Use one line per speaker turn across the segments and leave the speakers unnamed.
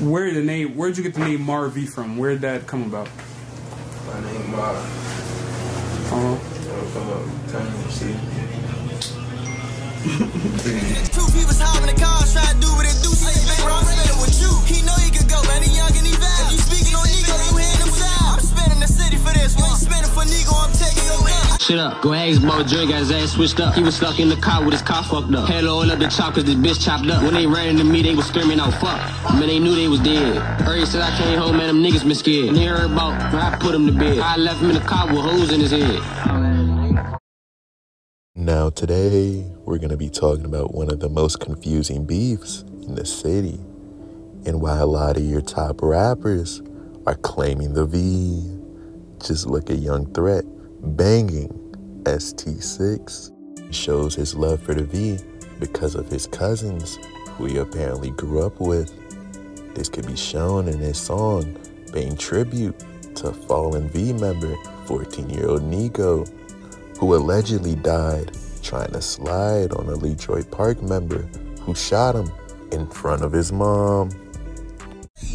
Where'd you get the name Mar V from? Where'd that come about?
My name Mar.
Truth, he was hopping the cars, trying to do what it do. See his big rock spinning with you. He know he could go, man. He young and he valid. If you speaking on Nico, you hearing him sound. I'm spinning the city for this. When you spinning for Nico, I'm taking your gun.
Shit up, go ask about Dre, got his ass switched up. He was stuck in the car with his car fucked up. Had to oil up the chop cause this bitch chopped up. When they ran into me, they was screaming out fuck. Man, they knew they was dead. Early said I came home, man, them niggas been scared. And they heard about when I put him to bed. I left him in the car with holes in his head.
Now today, we're going to be talking about one of the most confusing beefs in the city, and why a lot of your top rappers are claiming the V. Just look at Young Threat banging ST6. He shows his love for the V because of his cousins, who he apparently grew up with. This could be shown in his song paying tribute to fallen V member, 14-year-old Nico, who allegedly died trying to slide on a Letroy Park member who shot him in front of his mom.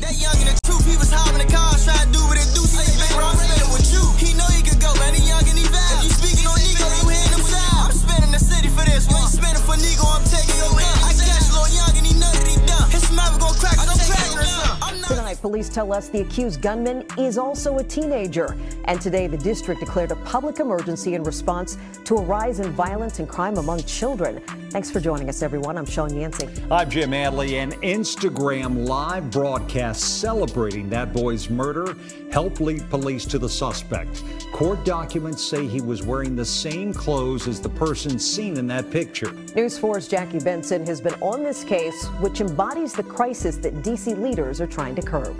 That young and the truth, he was hopping the cars, trying to do what it do. See his big rock spinning with you. He know he could go, man. He young and he valid. If you speaking on Nico, you hearing him sound. I'm spinning the city for this. When you spinning for Nico, I'm taking your gun. I catch little young and he know that he done. His mouth gonna crack, I'm cracking or something.
Tonight, police tell us the accused gunman is also a teenager. And today, the district declared a public emergency in response to a rise in violence and crime among children. Thanks for joining us, everyone. I'm Sean Yancey.
I'm Jim Adley. An Instagram live broadcast celebrating that boy's murder helped lead police to the suspect. Court documents say he was wearing the same clothes as the person seen in that picture.
News 4's Jackie Benson has been on this case, which embodies the crisis that D.C. leaders are trying to curb.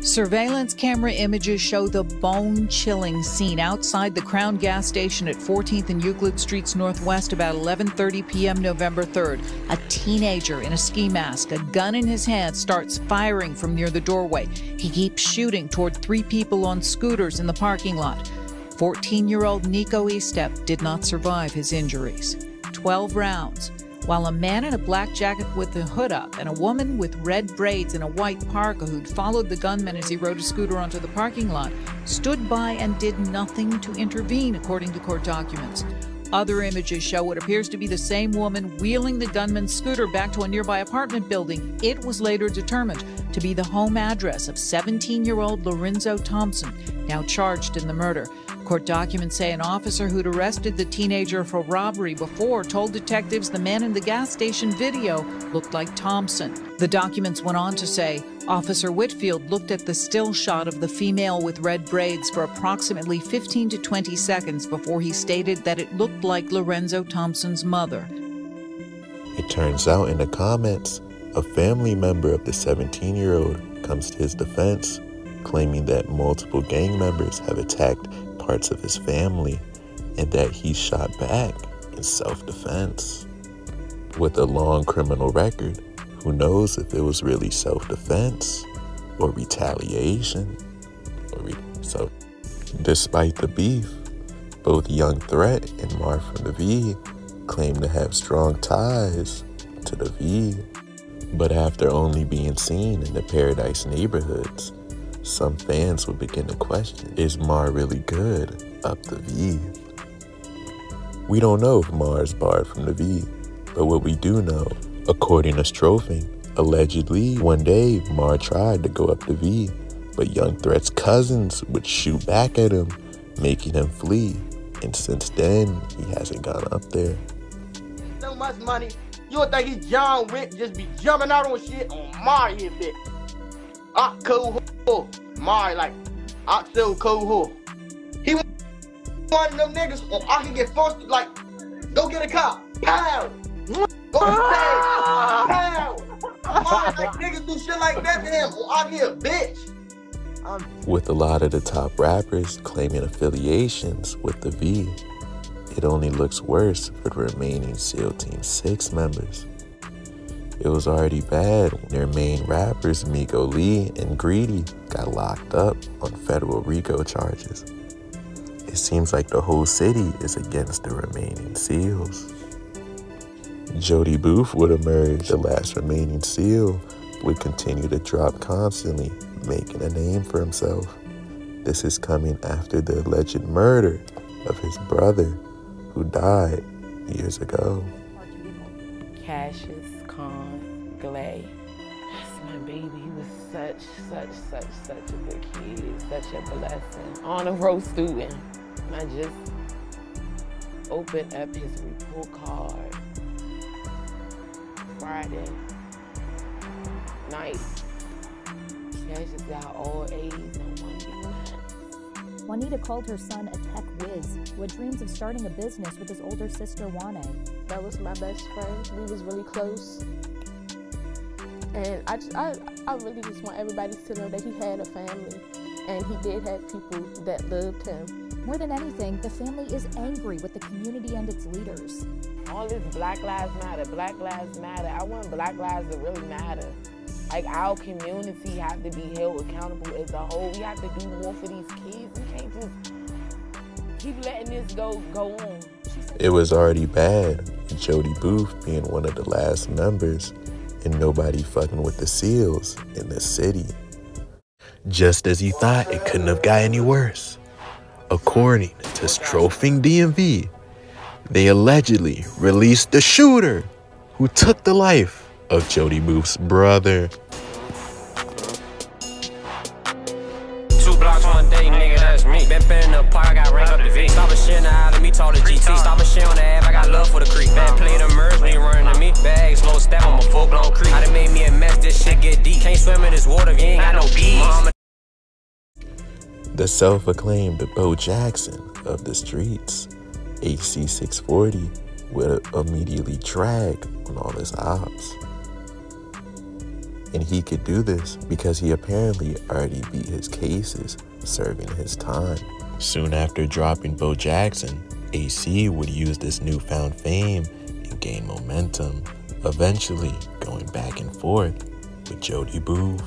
Surveillance camera images show the bone-chilling scene outside the Crown gas station at 14th and Euclid Streets Northwest about 11:30 p.m. November 3rd. A teenager in a ski mask, a gun in his hand, starts firing from near the doorway. He keeps shooting toward 3 people on scooters in the parking lot. 14-year-old Nico Estep did not survive his injuries. 12 rounds. While a man in a black jacket with the hood up and a woman with red braids and a white parka who'd followed the gunman as he rode a scooter onto the parking lot stood by and did nothing to intervene, according to court documents. Other images show what appears to be the same woman wheeling the gunman's scooter back to a nearby apartment building. It was later determined to be the home address of 17-year-old Lorenzo Thompson, now charged in the murder. Court documents say an officer who'd arrested the teenager for robbery before told detectives the man in the gas station video looked like Thompson. The documents went on to say Officer Whitfield looked at the still shot of the female with red braids for approximately 15 to 20 seconds before he stated that it looked like Lorenzo Thompson's mother.
It turns out in the comments, a family member of the 17-year-old comes to his defense, claiming that multiple gang members have attacked parts of his family and that he shot back in self-defense. With a long criminal record, who knows if it was really self-defense or retaliation? So, despite the beef, both Young Threat and Mar from the V claim to have strong ties to the V. But after only being seen in the Paradise neighborhoods, some fans would begin to question, is Mar really good up the V? We don't know if Mar is barred from the V, but what we do know, according to Strophing, allegedly one day Mar tried to go up the V, but Young Threat's cousins would shoot back at him, making him flee. And since then, he hasn't gone up there.
So much money, you would think he's John Wick, just be jumping out on shit on Mar here, bitch. Ac640, Mar like Ac640. He one of them niggas, or I can get forced to like, go get a cop, pow. Go to stage, pow. Mar like niggas do shit like that to him, or I here, bitch.
With a lot of the top rappers claiming affiliations with the V, it only looks worse for the remaining SEAL Team 6 members. It was already bad when their main rappers, Miko Lee and Greedy, got locked up on federal RICO charges. It seems like the whole city is against the remaining SEALs. JodyBoof would emerge the last remaining SEAL would continue to drop constantly, making a name for himself. This is coming after the alleged murder of his brother, who died years ago.
Cassius Con Glay. That's my baby. He was such a good kid, such a blessing. Honor roll student. I just opened up his report card Friday night. Cassius got all A's and 1 B.
Juanita called her son a tech whiz who had dreams of starting a business with his older sister, Juane.
That was my best friend. We was really close. And I really just want everybody to know that he had a family and he did have people that loved him.
More than anything, the family is angry with the community and its leaders.
All this Black Lives Matter, Black Lives Matter. I want Black lives to really matter. Like, our community have to be held accountable as a whole. We have to do more for these kids. We can't just keep letting this go on.
It was already bad, JodyBoof being one of the last members and nobody fucking with the SEALs in the city. Just as you thought, it couldn't have got any worse. According to Strofing DMV, they allegedly released the shooter who took the life of JodyBoof's brother.
2 blocks one day, nigga, that's me. Been in the park, I got rank up the V. Stop a shit now, let me talk to GT. Stop a shit on the app, I got love for the creek. Bad play the merge when you running to me. Bag, slow step, I'm a full-blown creep. I done made me a mess, this shit get deep. Can't swim in this water if you ain't got no bees.
The self-acclaimed Bo Jackson of the streets, Ac640, would immediately drag on all his ops. And he could do this because he apparently already beat his cases, serving his time. Soon after dropping Bo Jackson, AC would use this newfound fame and gain momentum, eventually going back and forth with JodyBoof.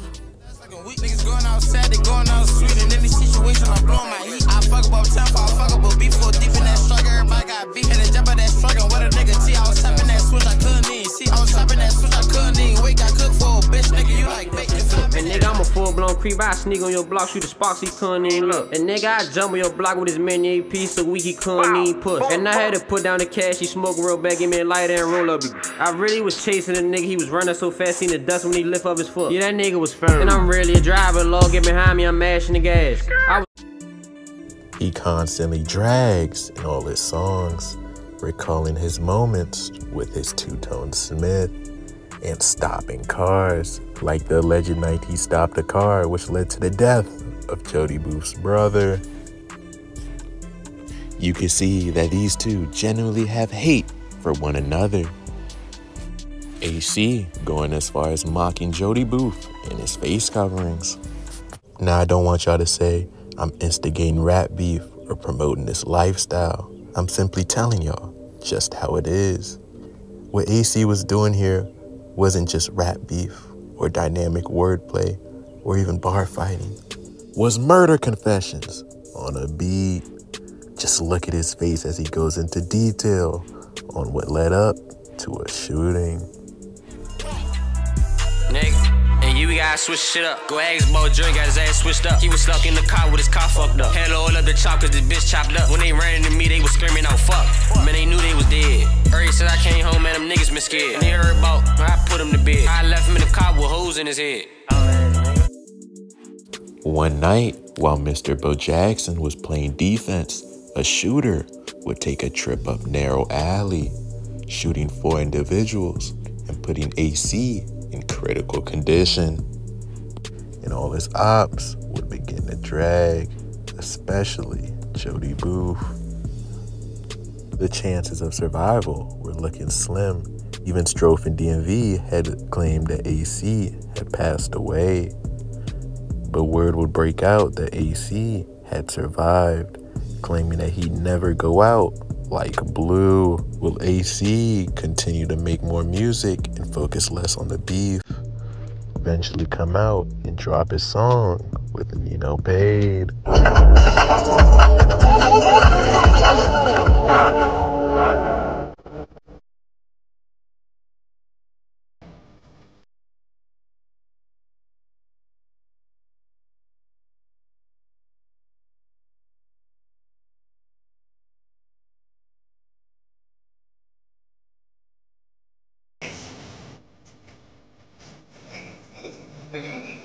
Niggas going outside, they going out sweet, and in this situation, I'm blowing my heat. I fuck about tempo, I fuck about before deep in that struggle. Everybody got beat, had to jump out that struggle. What a nigga T, I was tapping that switch, I couldn't even see. I was tapping that switch, I couldn't even wait. Got cooked for a bitch, nigga, you like bacon.
And nigga, I'm a full-blown creep. I sneak on your block, shoot the sparks, he couldn't even look. And nigga, I jump on your block with his mini AP so weak he couldn't even push. And I had to put down the cash, he smoked real bad, give me a lighter and roll up. I really was chasing a nigga, he was running so fast, seen the dust when he lift up his foot. Yeah, that nigga was firm. And I'm really a driver, Lord, get behind me, I'm mashing the gas.
He constantly drags in all his songs, recalling his moments with his two-tone Smith and stopping cars, like the alleged night he stopped a car, which led to the death of JodyBoof's brother. You can see that these two genuinely have hate for one another. AC going as far as mocking JodyBoof in his face coverings. Now, I don't want y'all to say I'm instigating rap beef or promoting this lifestyle. I'm simply telling y'all just how it is. What AC was doing here wasn't just rap beef or dynamic wordplay or even bar fighting. Was murder confessions on a beat. Just look at his face as he goes into detail on what led up to a shooting.
Nigga. And you gotta switch shit up. Go ask Bo Jerry, got his ass switched up. He was stuck in the car with his car fucked up. Had to oil up the chop cause this bitch chopped up. When they ran into me, they was screaming out fuck. Man, they knew they was dead. Early said I came home, man, them niggas been scared. And they heard about, I put him to bed. I left him in the car with holes in his head.
One night, while Mr. Bo Jackson was playing defense, a shooter would take a trip up narrow alley, shooting 4 individuals and putting AC in critical condition. And all his ops would begin to drag, especially JodyBoof. The chances of survival were looking slim. Even Strofing DMV had claimed that AC had passed away. But word would break out that AC had survived, claiming that he'd never go out like Blue. Will AC continue to make more music and focus less on the beef? Eventually come out and drop his song with Nino Paid.
nigga